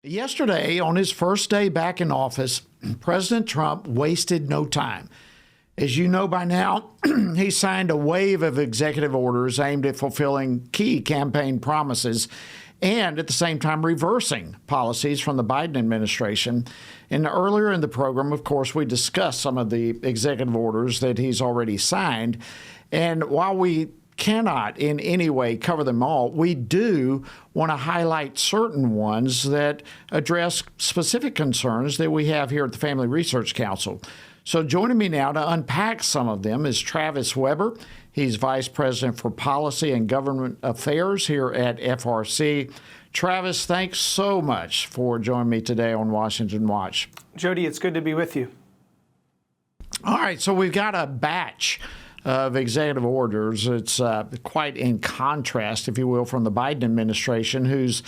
Yesterday, on his first day back in office, President Trump wasted no time. As you know by now, he signed a wave of executive orders aimed at fulfilling key campaign promises and at the same time reversing policies from the Biden administration. And earlier in the program, of course, we discussed some of the executive orders that he's already signed. And while we cannot in any way cover them all, we do want to highlight certain ones that address specific concerns that we have here at the Family Research Council. So joining me now to unpack some of them is Travis Weber. He's Vice President for Policy and Government Affairs here at FRC. Travis, thanks so much for joining me today on Washington Watch. Jody, it's good to be with you. All right, so we've got a batch of executive orders. It's quite in contrast, if you will, from the Biden administration, whose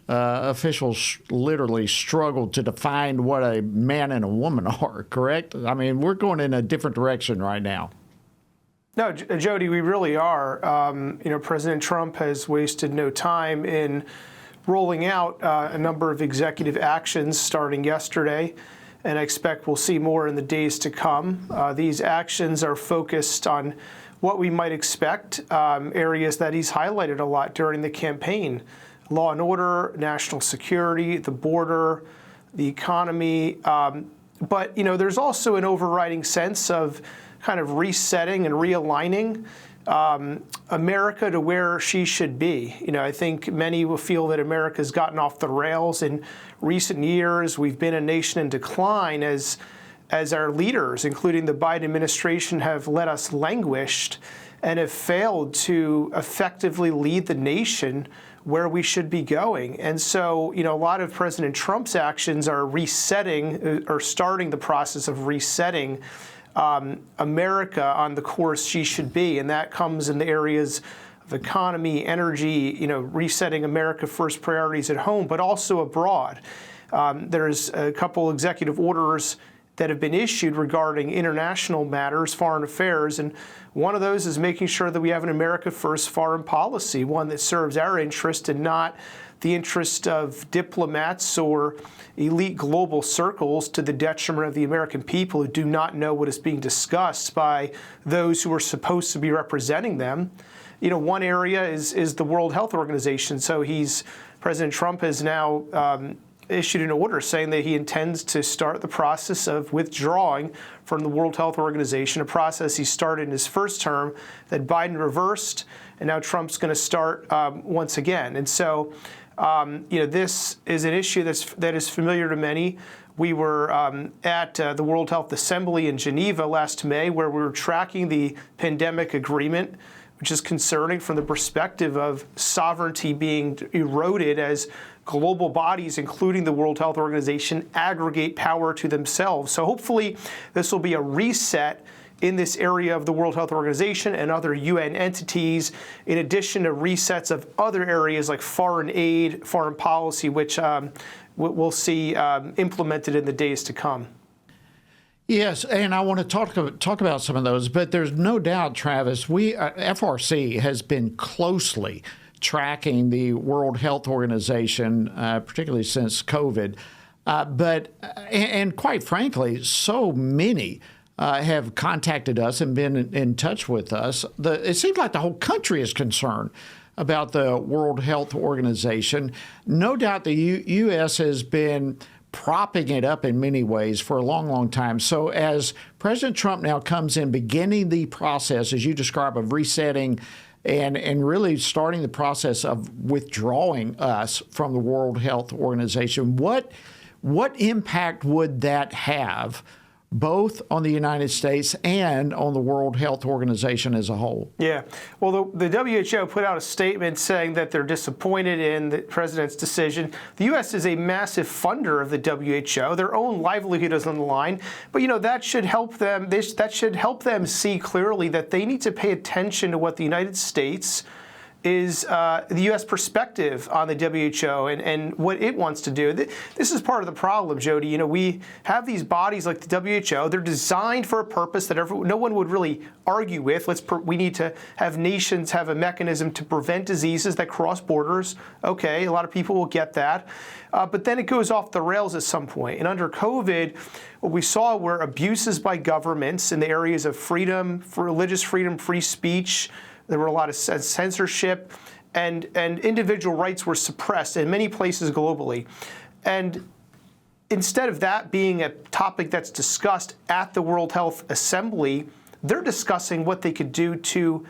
officials literally struggled to define what a man and a woman are, correct? I mean, we're going in a different direction right now. No, Jody, we really are. President Trump has wasted no time in rolling out a number of executive actions starting yesterday, and I expect we'll see more in the days to come. These actions are focused on what we might expect, areas that he's highlighted a lot during the campaign: law and order, national security, the border, the economy. But there's also an overriding sense of kind of resetting and realigning America to where she should be. I think many will feel that America's gotten off the rails in recent years. We've been a nation in decline as our leaders, including the Biden administration, have let us languished and have failed to effectively lead the nation where we should be going. And so, a lot of President Trump's actions are resetting or starting the process of resetting America on the course she should be. And that comes in the areas of economy, energy, resetting America first priorities at home, but also abroad. There's a couple executive orders that have been issued regarding international matters, foreign affairs, and one of those is making sure that we have an America first foreign policy, one that serves our interest and not the interest of diplomats or elite global circles to the detriment of the American people who do not know what is being discussed by those who are supposed to be representing them. One area is the World Health Organization. So President Trump has now issued an order saying that he intends to start the process of withdrawing from the World Health Organization, a process he started in his first term that Biden reversed, and now Trump's going to start once again. And so, this is an issue that is familiar to many. We were at the World Health Assembly in Geneva last May, where we were tracking the pandemic agreement, which is concerning from the perspective of sovereignty being eroded as global bodies, including the World Health Organization, aggregate power to themselves. So hopefully this will be a reset in this area of the World Health Organization and other UN entities, in addition to resets of other areas like foreign aid, foreign policy, which we'll see implemented in the days to come. Yes, and I want to talk about some of those, but there's no doubt, Travis, FRC has been closely tracking the World Health Organization, particularly since COVID. And quite frankly, so many have contacted us and been in touch with us. It seems like the whole country is concerned about the World Health Organization. No doubt the U.S. has been propping it up in many ways for a long, long time. So as President Trump now comes in, beginning the process, as you describe, of resetting and really starting the process of withdrawing us from the World Health Organization, what impact would that have both on the United States and on the World Health Organization as a whole? Yeah. Well, the WHO put out a statement saying that they're disappointed in the president's decision. The U.S. is a massive funder of the WHO. Their own livelihood is on the line. But, that should help them. That should help them see clearly that they need to pay attention to what the United States is the U.S. perspective on the WHO and what it wants to do. This is part of the problem, Jody. You know, we have these bodies like the WHO. They're designed for a purpose that no one would really argue with. We need to have nations have a mechanism to prevent diseases that cross borders. Okay, a lot of people will get that. But then it goes off the rails at some point. And under COVID, what we saw were abuses by governments in the areas of freedom, religious freedom, free speech. There were a lot of censorship, and individual rights were suppressed in many places globally. And instead of that being a topic that's discussed at the World Health Assembly, they're discussing what they could do to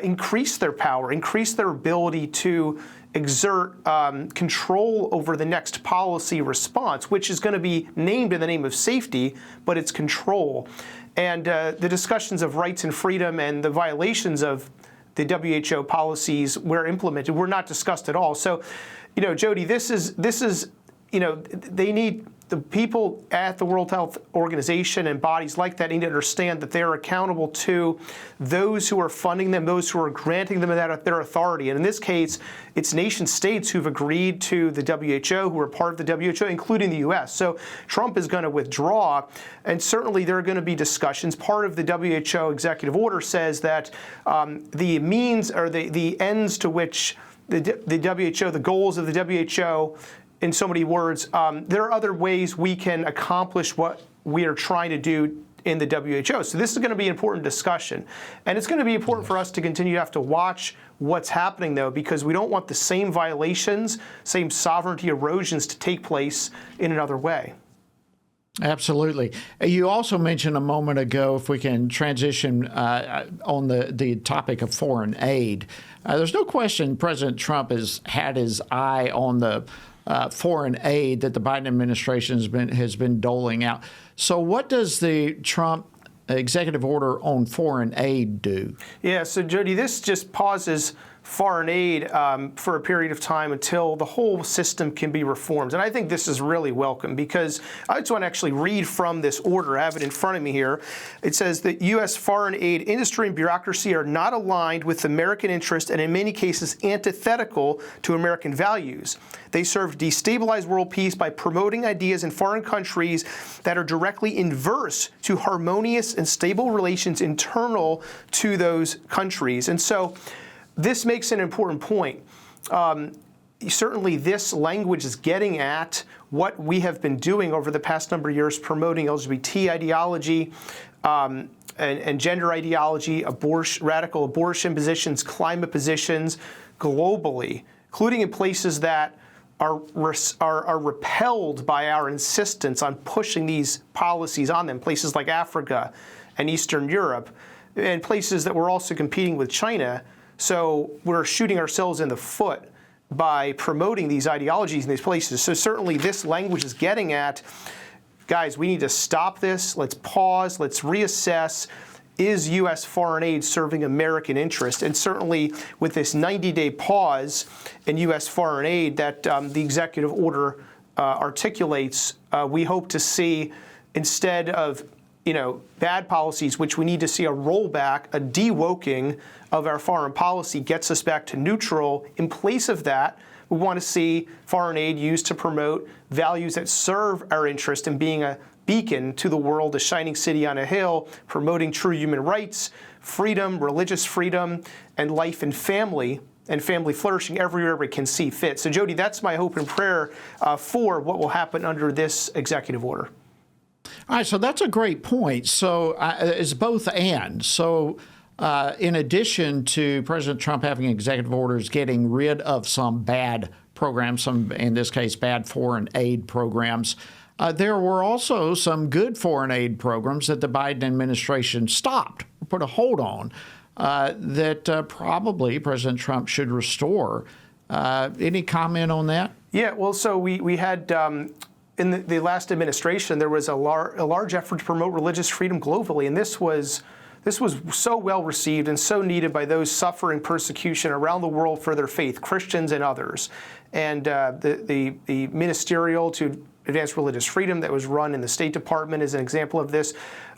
increase their power, increase their ability to exert control over the next policy response, which is going to be named in the name of safety, but it's control. And the discussions of rights and freedom and the violations of the WHO policies were implemented were not discussed at all. So, you know, Jody, this is, you know, they need the people at the World Health Organization and bodies like that need to understand that they're accountable to those who are funding them, those who are granting them their authority. And in this case, it's nation states who've agreed to the WHO, who are part of the WHO, including the U.S. So Trump is going to withdraw, and certainly there are going to be discussions. Part of the WHO executive order says that the means or the ends to which the WHO, the goals of the WHO, in so many words, there are other ways we can accomplish what we are trying to do in the WHO. So this is going to be an important discussion. And it's going to be important for us to continue to have to watch what's happening, though, because we don't want the same violations, same sovereignty erosions to take place in another way. Absolutely. You also mentioned a moment ago, if we can transition on the topic of foreign aid. There's no question President Trump has had his eye on the foreign aid that the Biden administration has been doling out. So what does the Trump executive order on foreign aid do? Yeah, so Jody, this just pauses foreign aid for a period of time until the whole system can be reformed. And I think this is really welcome because I just want to actually read from this order. I have it in front of me here. It says that U.S. foreign aid industry and bureaucracy are not aligned with American interest and in many cases antithetical to American values. They serve to destabilize world peace by promoting ideas in foreign countries that are directly inverse to harmonious and stable relations internal to those countries. And so this makes an important point. Certainly this language is getting at what we have been doing over the past number of years, promoting LGBT ideology and gender ideology, radical abortion positions, climate positions globally, including in places that are repelled by our insistence on pushing these policies on them, places like Africa and Eastern Europe, and places that we're also competing with China. So we're shooting ourselves in the foot by promoting these ideologies in these places. So certainly this language is getting at, guys, we need to stop this. Let's pause. Let's reassess. Is U.S. foreign aid serving American interest? And certainly with this 90-day pause in U.S. foreign aid that the executive order articulates, we hope to see, instead of bad policies, which we need to see a rollback, a de-woking of our foreign policy gets us back to neutral. In place of that, we want to see foreign aid used to promote values that serve our interest in being a beacon to the world, a shining city on a hill, promoting true human rights, freedom, religious freedom, and life and family flourishing everywhere we can see fit. So, Jody, that's my hope and prayer for what will happen under this executive order. All right, so that's a great point. So it's both and. So in addition to President Trump having executive orders getting rid of some bad programs, some, in this case, bad foreign aid programs, there were also some good foreign aid programs that the Biden administration stopped, put a hold on, that probably President Trump should restore. Any comment on that? Yeah, well, so we had... in the last administration, there was a large effort to promote religious freedom globally, and this was so well received and so needed by those suffering persecution around the world for their faith, Christians and others. And the ministerial to advance religious freedom that was run in the State Department is an example of this.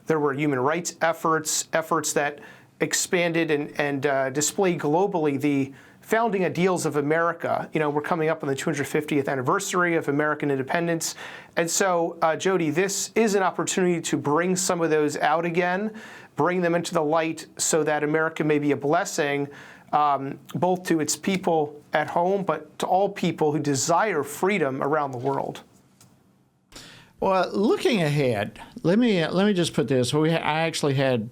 There were human rights efforts that expanded and displayed globally the founding ideals of America. We're coming up on the 250th anniversary of American independence. And so, Jody, this is an opportunity to bring some of those out again, bring them into the light so that America may be a blessing both to its people at home, but to all people who desire freedom around the world. Well, looking ahead, let me just put this. I actually had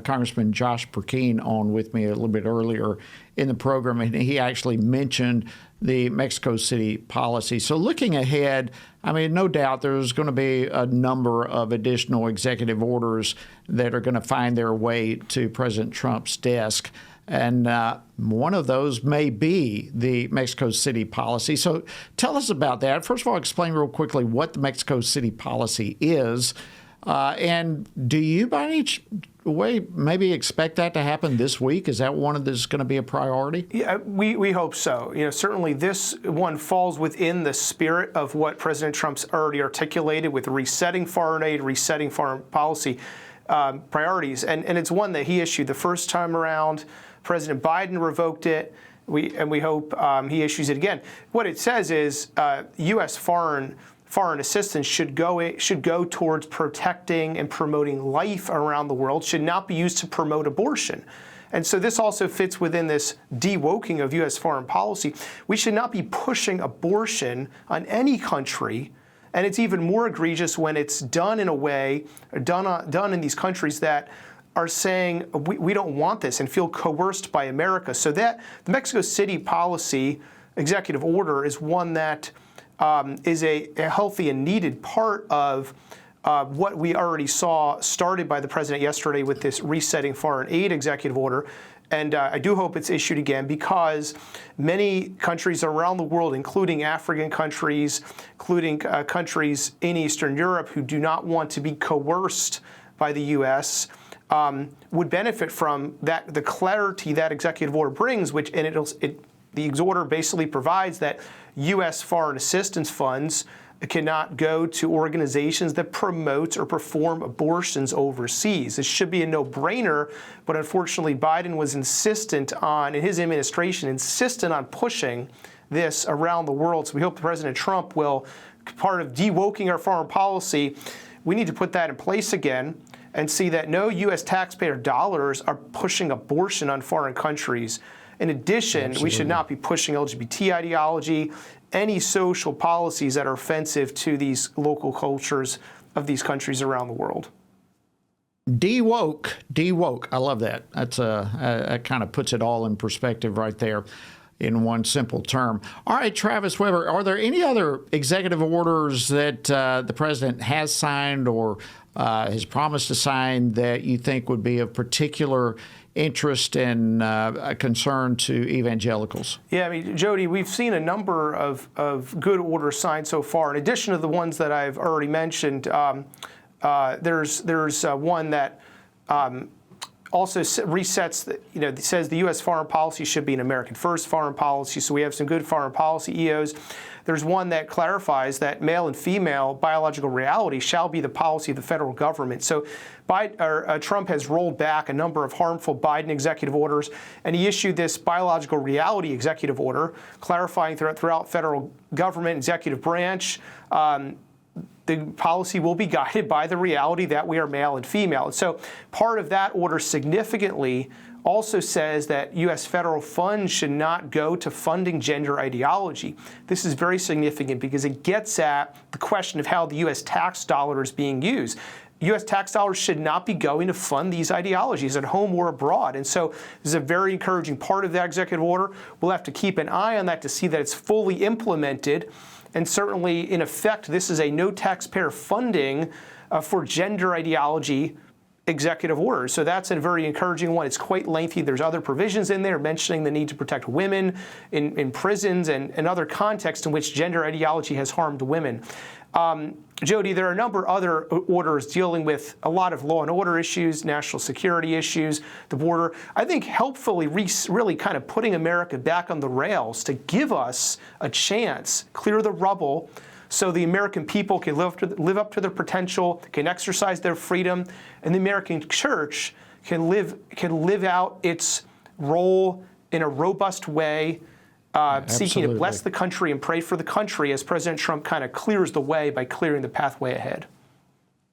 Congressman Josh Burkeen on with me a little bit earlier in the program, and he actually mentioned the Mexico City policy. So looking ahead, I mean, no doubt there's going to be a number of additional executive orders that are going to find their way to President Trump's desk. And one of those may be the Mexico City policy. So tell us about that. First of all, explain real quickly what the Mexico City policy is. And do you, by any way, maybe expect that to happen this week? Is that one of this going to be a priority? Yeah, we hope so. Certainly this one falls within the spirit of what President Trump's already articulated with resetting foreign aid, resetting foreign policy priorities. And it's one that he issued the first time around. President Biden revoked it. We hope he issues it again. What it says is U.S. foreign assistance should go towards protecting and promoting life around the world, should not be used to promote abortion. And so this also fits within this de-woking of U.S. foreign policy. We should not be pushing abortion on any country, and it's even more egregious when it's done in a way, done in these countries that are saying we don't want this and feel coerced by America. So that the Mexico City policy executive order is one that is a healthy and needed part of what we already saw started by the president yesterday with this resetting foreign aid executive order. And I do hope it's issued again because many countries around the world, including African countries, including countries in Eastern Europe who do not want to be coerced by the U.S., would benefit from that, the clarity that executive order brings, the order basically provides that U.S. foreign assistance funds cannot go to organizations that promote or perform abortions overseas. This should be a no-brainer, but unfortunately Biden was insistent on, in his administration, insistent on pushing this around the world. So we hope President Trump will, part of de-woking our foreign policy, we need to put that in place again and see that no U.S. taxpayer dollars are pushing abortion on foreign countries. In addition, Absolutely. We should not be pushing LGBT ideology, any social policies that are offensive to these local cultures of these countries around the world. De-woke. I love that. That kind of puts it all in perspective right there in one simple term. All right, Travis Weber, are there any other executive orders that the president has signed or has promised to sign that you think would be of particular interest and concern to evangelicals? Yeah, I mean, Jody, we've seen a number of good orders signed so far. In addition to the ones that I've already mentioned, there's one that also resets, says the U.S. foreign policy should be an American first foreign policy. So we have some good foreign policy EOs. There's one that clarifies that male and female biological reality shall be the policy of the federal government. So Trump has rolled back a number of harmful Biden executive orders, and he issued this biological reality executive order clarifying throughout federal government executive branch the policy will be guided by the reality that we are male and female. And so part of that order significantly also says that U.S. federal funds should not go to funding gender ideology. This is very significant because it gets at the question of how the U.S. tax dollar is being used. U.S. tax dollars should not be going to fund these ideologies at home or abroad. And so this is a very encouraging part of that executive order. We'll have to keep an eye on that to see that it's fully implemented. And certainly, in effect, this is a no taxpayer funding for gender ideology executive orders. So that's a very encouraging one. It's quite lengthy. There's other provisions in there mentioning the need to protect women in prisons and other contexts in which gender ideology has harmed women. Jody, there are a number of other orders dealing with a lot of law and order issues, national security issues, the border. I think helpfully really kind of putting America back on the rails to give us a chance, clear the rubble, so the American people can live up to their potential, can exercise their freedom, and the American church can live out its role in a robust way, seeking to bless the country and pray for the country as President Trump kind of clears the way by clearing the pathway ahead.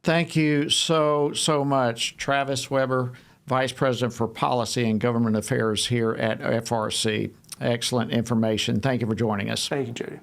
Thank you so much, Travis Weber, Vice President for Policy and Government Affairs here at FRC. Excellent information. Thank you for joining us. Thank you, Jody.